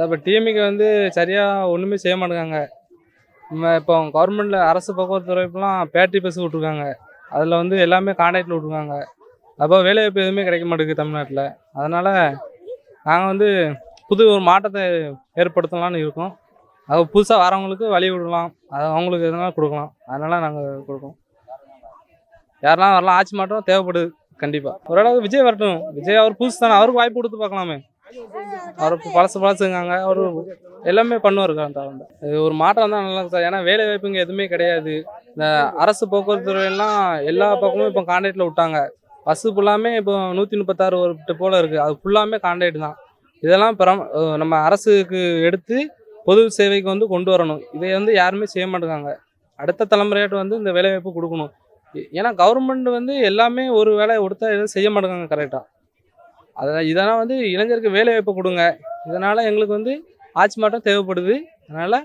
இப்போ டிஎம்கே வந்து சரியாக ஒன்றுமே செய்ய மாட்டேங்காங்க. இப்போ கவர்மெண்ட்டில் அரசு போக்குவரத்து துறைக்கெலாம் பேட்டரி பஸ் விட்ருக்காங்க. அதில் வந்து எல்லாமே கான்ட்ராக்டில் விட்ருக்காங்க. அப்போ வேலைவாய்ப்பு எதுவுமே கிடைக்க மாட்டேங்குது தமிழ்நாட்டில். அதனால் நாங்கள் வந்து புது ஒரு மாற்றத்தை ஏற்படுத்தலாம்னு இருக்கோம். அது புதுசாக வரவங்களுக்கு வழி விடலாம், அது அவங்களுக்கு எதுனா கொடுக்கலாம். அதனால் நாங்கள் கொடுக்கோம். யாரெல்லாம் வரலாம், ஆட்சி மாற்றம் தேவைப்படுது கண்டிப்பாக. ஓரளவுக்கு விஜய் வரட்டும். விஜய் அவர் புதுசு தானே, அவருக்கு வாய்ப்பு கொடுத்து பார்க்கலாமே. அவர் பழசுங்காங்க, அவர் எல்லாமே பண்ணுவார். இது ஒரு மாற்றம் தான் நல்லா சார். ஏன்னா வேலை வாய்ப்புங்க எதுவுமே கிடையாது. இந்த அரசு போக்குவரத்து துறையெல்லாம் எல்லா பக்கமும் இப்போ கான்ட்ராக்டில் விட்டாங்க. பஸ்ஸு ஃபுல்லாமே இப்போ 136 ஒரு போல் இருக்குது. அது ஃபுல்லாமே கான்ட்ராக்ட் தான். இதெல்லாம் நம்ம அரசுக்கு எடுத்து பொது சேவைக்கு வந்து கொண்டு வரணும். இதை வந்து யாருமே செய்ய மாட்டேங்காங்க. அடுத்த தலைமுறையாட்டு வந்து இந்த வேலைவாய்ப்பு கொடுக்கணும். ஏன்னா கவர்மெண்ட் வந்து எல்லாமே ஒரு வேலையை கொடுத்தா எதுவும் செய்ய மாட்டேங்காங்க கரெக்டாக. இதெல்லாம் வந்து இளைஞருக்கு வேலைவாய்ப்பு கொடுங்க. இதனால் எங்களுக்கு வந்து ஆட்சி மாற்றம் தேவைப்படுது. அதனால்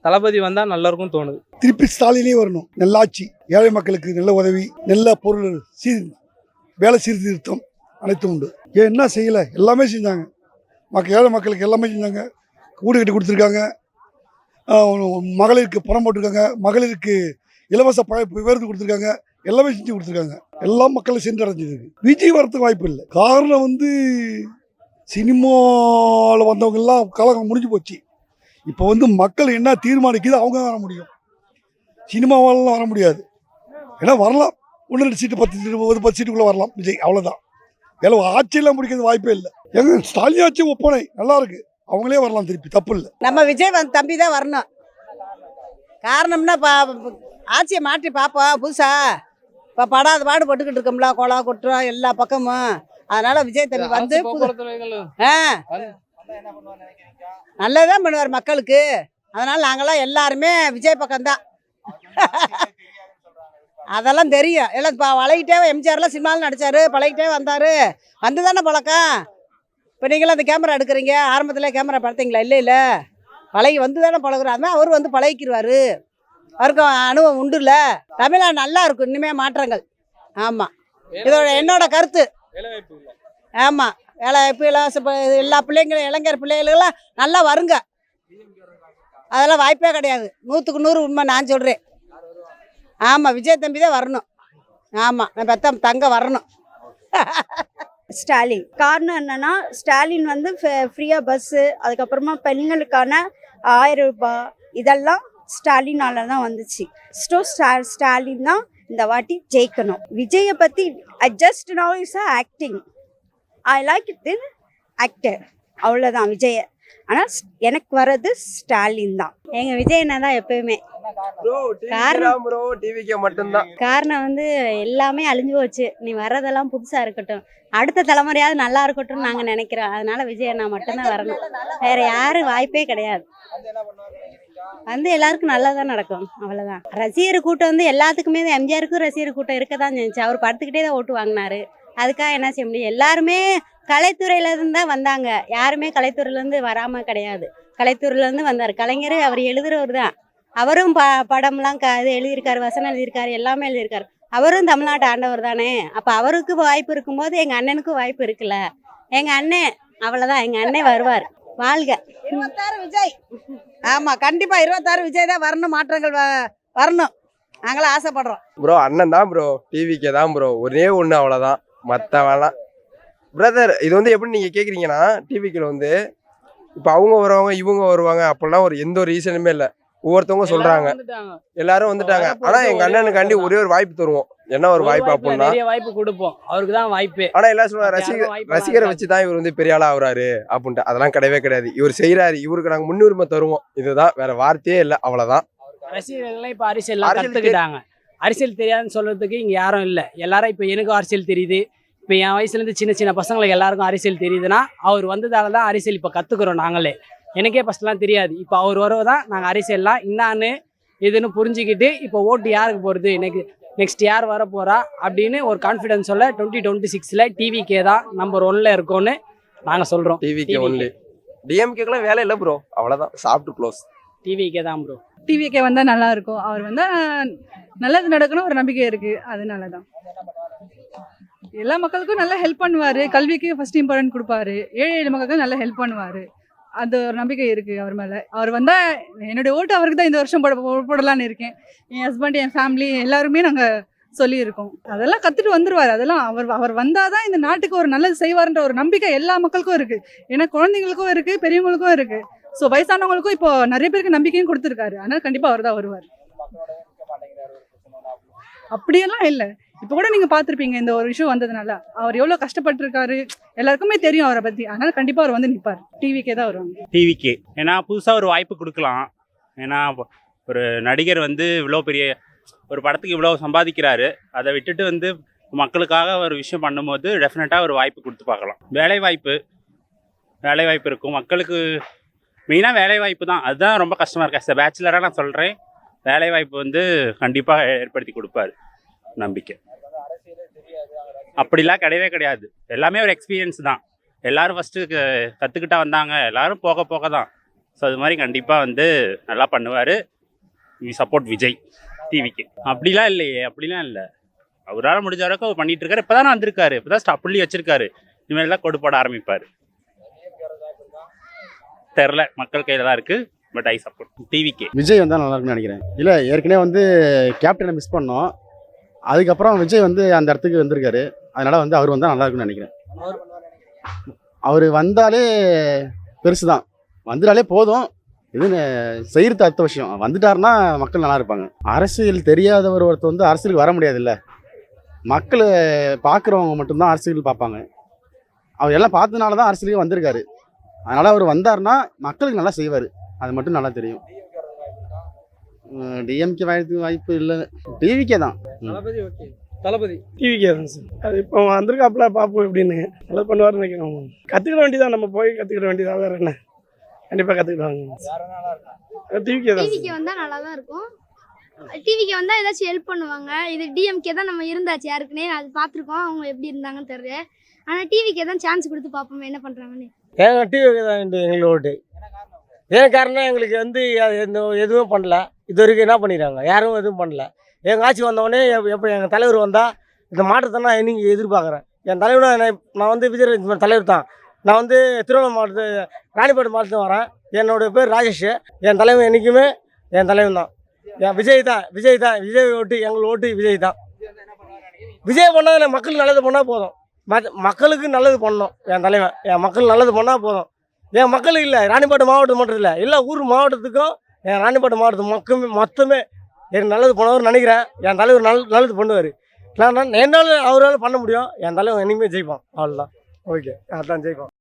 தளபதி வந்தால் நல்லா இருக்கும்னு தோணுது. திருப்பி ஸ்டாலினே வரணும். நல்ல ஆட்சி, ஏழை மக்களுக்கு நல்ல உதவி, நல்ல பொருள் வேலை சீர்திருத்தம் அனைத்தும் உண்டு. என்ன செய்யலை, எல்லாமே செஞ்சாங்க. ஏழை மக்களுக்கு எல்லாமே செஞ்சாங்க. வீடு கட்டி கொடுத்துருக்காங்க, மகளிருக்கு பணம் போட்டிருக்காங்க, மகளிருக்கு இலவச விவரத்து கொடுத்துருக்காங்க, எல்லாமே செஞ்சு கொடுத்துருக்காங்க. எல்லா மக்களும் சென்றடைஞ்சிருக்கு. விஜய் வரத்துக்கு வாய்ப்பு இல்லை. காரணம் வந்து சினிமாவில் வந்தவங்கெல்லாம் காலம் முடிஞ்சு போச்சு. இப்போ வந்து மக்கள் என்ன தீர்மானிக்குது அவங்க வர முடியும். சினிமாவாலலாம் வர முடியாது. ஏன்னா வரலாம், 1-2 சீட்டு 10 சீட்டு 10 சீட்டுக்குள்ளே வரலாம் விஜய், அவ்வளோதான். வேலை ஆட்சியெல்லாம் முடிக்கிறது வாய்ப்பே இல்லை. எங்க ஸ்டாலின் ஆட்சி ஒப்பனை நல்லா இருக்கு, அவங்களே வரலாம் திருப்பி, தப்பு இல்லை. நம்ம விஜய் தம்பி தான் வரணும். காரணம்னா ஆட்சியை மாற்றி பார்ப்போம் புதுசா. இப்போ படாத பாடு போட்டுக்கிட்டு இருக்கோம்ல, கொலை குற்றம் எல்லா பக்கமும். அதனால விஜய் தம்பி வந்து நல்லதான் பண்ணுவார் மக்களுக்கு. அதனால நாங்களாம் எல்லாருமே விஜய் பக்கம்தான். அதெல்லாம் தெரியும். எல்லாம் இப்போ பழகிட்டே எம்ஜிஆர்லாம் சினிமாவில் நடித்தார், பழகிட்டே வந்தார், வந்து தானே பழக்கம். இப்போ நீங்களும் அந்த கேமரா எடுக்கிறீங்க, ஆரம்பத்தில் கேமரா பார்த்தீங்களா? இல்லை பழகி வந்து தானே பழகுறோம். அதுமாதிரி அவர் வந்து பழகிக்கிடுவார், அவருக்கு அனுபவம் உண்டு. இல்லை தமிழ்நாடு நல்லா இருக்கும் இனிமே மாற்றங்கள். ஆமாம், இதோட என்னோட கருத்து. ஆமாம், வேலைவாய்ப்பு எல்லா பிள்ளைங்களும் இளைஞர் பிள்ளைகளுக்கெல்லாம் நல்லா வருங்க. அதெல்லாம் வாய்ப்பே கிடையாது. 100க்கு 100 உண்மை நான் சொல்கிறேன். ஆமாம், விஜய் தம்பி தான் வரணும். ஆமாம், நான் பெத்த தங்க வரணும். ஸ்டாலின் காரணம் என்னன்னா, ஸ்டாலின் வந்து ஃப்ரீயாக பஸ்ஸு, அதுக்கப்புறமா பெண்களுக்கான 1000 ரூபாய் இதெல்லாம் ஸ்டாலினால தான் வந்துச்சு. ஸ்டாலின் தான் இந்த வாட்டி ஜெயிக்கணும். விஜயை பற்றி just now is acting. I like it in actor, அவ்வளோதான் விஜயை. ஆனால் எனக்கு வர்றது ஸ்டாலின் தான். எங்கள் விஜய் என்ன தான் எப்பயுமே. காரணம் வந்து எல்லாமே அழிஞ்சு போச்சு. நீ வர்றதெல்லாம் புதுசாக இருக்கட்டும், அடுத்த தலைமுறையாவது நல்லா இருக்கட்டும் நாங்கள் நினைக்கிறோம். அதனால விஜய் அண்ணா மட்டும்தான் வரணும், வேற யாரும் வாய்ப்பே கிடையாது. வந்து எல்லாருக்கும் நல்லா தான் நடக்கும், அவ்வளோதான். ரசிகர் கூட்டம் வந்து எல்லாத்துக்குமே எம்ஜிஆருக்கும் ரசிகர் கூட்டம் இருக்க தான் செஞ்சுச்சு. அவர் படத்துக்கிட்டே தான் ஓட்டு வாங்கினாரு. அதுக்காக என்ன செய்ய முடியும்? எல்லாருமே கலைத்துறையிலேருந்து தான் வந்தாங்க, யாருமே கலைத்துறையிலேருந்து வராமல் கிடையாது. கலைத்துறையிலேருந்து வந்தார் கலைஞர். அவர் எழுதுறவர் தான். அவரும் படம்லாம் இது எழுதியிருக்காரு, வசனம் எழுதியிருக்காரு, எல்லாமே எழுதியிருக்காரு. அவரும் தமிழ்நாட்டு ஆண்டவர் தானே. அப்போ அவருக்கு வாய்ப்பு இருக்கும்போது எங்கள் அண்ணனுக்கும் வாய்ப்பு இருக்குல்ல. எங்கள் அண்ணன் அவ்வளோதான், எங்கள் அண்ணன் வருவார். வாழ்க 26 விஜய். ஆமாம், கண்டிப்பாக 26 விஜய் தான் வரணும். மாற்றங்கள் வரணும், நாங்களும் ஆசைப்படுறோம். ப்ரோ அண்ணன் தான் ப்ரோ, டிவிக்கே தான் ப்ரோ. ஒரே ஒன்று, அவ்வளோதான். மற்ற வேணாம் பிரதர். இது வந்து எப்படி நீங்கள் கேட்குறீங்கன்னா, டிவிக்கில் வந்து இப்போ அவங்க வருவாங்க, இவங்க வருவாங்க, அப்படிலாம் எந்த ஒரு ரீசனுமே இல்லை. ஒவ்வொருத்தவங்க சொல்றாங்க, எல்லாரும் வந்துட்டாங்க. ஆனா எங்க அண்ணனுக்காண்டி ஒரே ஒரு வாய்ப்பு தருவோம். என்ன ஒரு வாய்ப்பு அப்படின்னா, வாய்ப்பு கொடுப்போம், அவருக்கு தான் வாய்ப்பு. ஆனா எல்லாம் சொல்லுவாங்க ரசிகரை வச்சுதான் இவர் வந்து பெரிய ஆளா ஆகுறாரு அப்படின்ட்டு. அதெல்லாம் கிடையவே கிடையாது. இவர் செய்யறாரு, இவருக்கு நாங்க முன்னுரிமை தருவோம். இதுதான், வேற வார்த்தையே இல்லை, அவ்வளவுதான். ரசிகர்கள் இப்ப அரசியல் கத்துக்கிட்டாங்க. அரசியல் தெரியாதுன்னு சொல்றதுக்கு இங்க யாரும் இல்லை. எல்லாரும் இப்ப எனக்கும் அரசியல் தெரியுது. இப்போ என் வயசுலேருந்து சின்ன சின்ன பசங்களுக்கு எல்லாருக்கும் அரசியல் தெரியுதுன்னா அவர் வந்ததால தான் அரசியல் இப்போ கற்றுக்குறோம் நாங்களே. எனக்கே ஃபஸ்ட்லாம் தெரியாது. இப்போ அவர் வரதான் நாங்கள் அரசியல்லாம் என்னான்னு இதுன்னு புரிஞ்சுக்கிட்டு இப்போ ஓட்டு யாருக்கு போகிறது, நெக்ஸ்ட் யார் வர போகிறா அப்படின்னு ஒரு கான்ஃபிடன்ஸ் சொல்ல 2026 டிவிக்கே தான் நம்பர் 1ல் இருக்கோன்னு நாங்கள் சொல்கிறோம். டிவிக்கே ஒன்லி. டிஎம்கேக்கெல்லாம் வேலை இல்லை ப்ரோ, அவ்வளோதான். சாப்பிட்டு க்ளோஸ். டிவிக்கே தான் ப்ரோ. டிவிக்கே வந்தால் நல்லா இருக்கும். அவர் வந்தால் நல்லது நடக்கணும் ஒரு நம்பிக்கை இருக்குது. அதனால தான் எல்லா மக்களுக்கும் நல்லா ஹெல்ப் பண்ணுவார். கல்விக்கு ஃபர்ஸ்ட் இம்பார்ட்டன்ட் கொடுப்பாரு. ஏழை மக்களுக்கு நல்லா ஹெல்ப் பண்ணுவார். அது ஒரு நம்பிக்கை இருக்குது அவர் மேலே. அவர் வந்தால் என்னுடைய ஓட்டு அவருக்கு தான் இந்த வருஷம் போடலான்னு இருக்கேன். என் ஹஸ்பண்ட், என் ஃபேமிலி எல்லாருமே நாங்கள் சொல்லியிருக்கோம். அதெல்லாம் கற்றுட்டு வந்துடுவார். அதெல்லாம் அவர் வந்தால் தான் இந்த நாட்டுக்கு ஒரு நல்லது செய்வார்ன்ற ஒரு நம்பிக்கை எல்லா மக்களுக்கும் இருக்குது. ஏன்னா குழந்தைங்களுக்கும் இருக்குது, பெரியவங்களுக்கும் இருக்குது. ஸோ வயசானவங்களுக்கும் இப்போ நிறைய பேருக்கு நம்பிக்கையும் கொடுத்துருக்காரு. அதனால் கண்டிப்பாக அவர் தான் வருவார். அப்படியெல்லாம் இல்லை. இப்போ கூட நீங்கள் பார்த்துருப்பீங்க இந்த ஒரு விஷயம் வந்ததுனால அவர் எவ்வளோ கஷ்டப்பட்டுருக்காரு எல்லாருக்குமே தெரியும் அவரை பற்றி. அதனால் கண்டிப்பாக அவர் வந்து நிற்பார். டிவிக்கே தான் வருவாங்க. டிவிக்கு ஏன்னா புதுசாக ஒரு வாய்ப்பு கொடுக்கலாம். ஏன்னா ஒரு நடிகர் வந்து இவ்வளோ பெரிய ஒரு படத்துக்கு இவ்வளோ சம்பாதிக்கிறாரு. அதை விட்டுட்டு வந்து மக்களுக்காக ஒரு விஷயம் பண்ணும்போது டெஃபினட்டாக ஒரு வாய்ப்பு கொடுத்து பார்க்கலாம். வேலைவாய்ப்பு இருக்கும் மக்களுக்கு. மெயினாக வேலைவாய்ப்பு தான், அதுதான் ரொம்ப கஷ்டமாக இருக்கு. ஆஸ் அ பேச்சுலராக நான் சொல்கிறேன், வேலைவாய்ப்பு வந்து கண்டிப்பாக ஏற்படுத்தி கொடுப்பாரு நம்பிக்கை. அப்படிலாம் கிடையவே கிடையாது. எல்லாமே ஒரு எக்ஸ்பீரியன்ஸ் தான். எல்லோரும் ஃபஸ்ட்டு கற்றுக்கிட்டா வந்தாங்க, எல்லோரும் போக போக தான். ஸோ அது மாதிரி கண்டிப்பாக வந்து நல்லா பண்ணுவார். வி சப்போர்ட் விஜய் டிவிக்கு. அப்படிலாம் இல்லையே, அப்படிலாம் இல்லை. அவரால் முடிஞ்ச வரைக்கும் அவர் பண்ணிகிட்டு இருக்காரு. இப்போ தானே வந்திருக்காரு, இப்போ தான் புள்ளி வச்சுருக்காரு. இனிமேல் கொடுப்பட ஆரம்பிப்பார். தெரில, மக்கள் கையில் தான் இருக்குது. பட் ஐ சப்போர்ட் டிவிக்கு. விஜய் வந்தால் நல்லா இருக்குன்னு நினைக்கிறேன். இல்லை, ஏற்கனவே வந்து கேப்டனை மிஸ் பண்ணோம். அதுக்கப்புறம் விஜய் வந்து அந்த இடத்துக்கு வந்திருக்காரு. அதனால் வந்து அவர் வந்தால் நல்லா இருக்குன்னு நினைக்கிறேன். அவர் வந்தாலே பெருசு தான். வந்துட்டாலே போதும். இதுன்னு செய்கிறது அடுத்த விஷயம். வந்துட்டாருன்னா மக்கள் நல்லா இருப்பாங்க. அரசியல் தெரியாதவர் ஒருத்தர் வந்து அரசியலுக்கு வர முடியாதுல்ல. மக்கள் பார்க்குறவங்க மட்டும்தான் அரசியல் பார்ப்பாங்க. அவர் எல்லாம் பார்த்ததுனால தான் அரசியலுக்கு வந்திருக்காரு. அதனால் அவர் வந்தார்னா மக்களுக்கு நல்லா செய்வார். அது மட்டும் நல்லா தெரியும். டிஎம்கே வாய்ப்பு இல்லை, டிவிக்கே தான். தளபதி டிவிக்கே தான் சார். அது இப்போ வந்திருக்காப்புல பார்ப்போம் எப்படின்னு. நல்லா பண்ணுவார்னு நினைக்கிறோம். கற்றுக்கிட வேண்டியதான், நம்ம போய் கற்றுக்கிட வேண்டியதான். வேறு என்ன, கண்டிப்பாக கற்றுக்கிடுவாங்க. டிவிக்கே தான். டிவிக்கு வந்தால் நல்லா தான் இருக்கும். டிவிக்கு வந்தால் ஏதாச்சும் ஹெல்ப் பண்ணுவாங்க. இது டிஎம்கே தான் நம்ம இருந்தாச்சு யாருக்குன்னே, அது பார்த்துருக்கோம். அவங்க எப்படி இருந்தாங்கன்னு தெரியல. ஆனால் டிவிக்கே தான் சான்ஸ் கொடுத்து பார்ப்போம் என்ன பண்ணுறாங்கன்னு. டிவிக்கு தான் எங்களுக்கு ஓட்டு. ஏன் காரணம், எங்களுக்கு வந்து எதுவும் பண்ணல. இது வரைக்கும் என்ன பண்ணிடுறாங்க, யாரும் எதுவும் பண்ணல. எங்கள் ஆட்சி வந்தவொடனே எப்போ எங்கள் தலைவர் வந்தால் இந்த மாற்றத்தை நான் இன்னைக்கு எதிர்பார்க்குறேன். என் தலைவர் நான் வந்து விஜய் தலைவர் தான். நான் வந்து திருவண்ணாமலை மாவட்டத்து ராணிப்பேட்டை மாவட்டத்தில் வரேன். என்னோடய பேர் ராஜேஷ். என் தலைவன் என்றைக்குமே என் தலைவன் தான். என் விஜய் தான். விஜய் ஓட்டு, எங்களுக்கு ஓட்டு விஜய் தான். விஜய் பண்ணால் மக்களுக்கு நல்லது பண்ணால் போதும். மக்களுக்கு நல்லது பண்ணணும் என் தலைவன். என் மக்கள் நல்லது பண்ணால் போதும். என் மக்களுக்கு இல்லை, ராணிப்பேட்டை மாவட்டம் மட்டும் இல்லை, எல்லா ஊர் மாவட்டத்துக்கும் என் ராணிப்பேட்டை மாவட்டத்து மொத்தமே எனக்கு நல்லது பண்ணுவார்னு நினைக்கிறேன். என் தலைவர் நல்லது பண்ணுவார். என்னால் அவரால் பண்ண முடியும். என் தலைவன் என்றைக்குமே ஜெயிப்பான். அவ்வளோதான். ஓகே, அதான் ஜெயிப்பான்.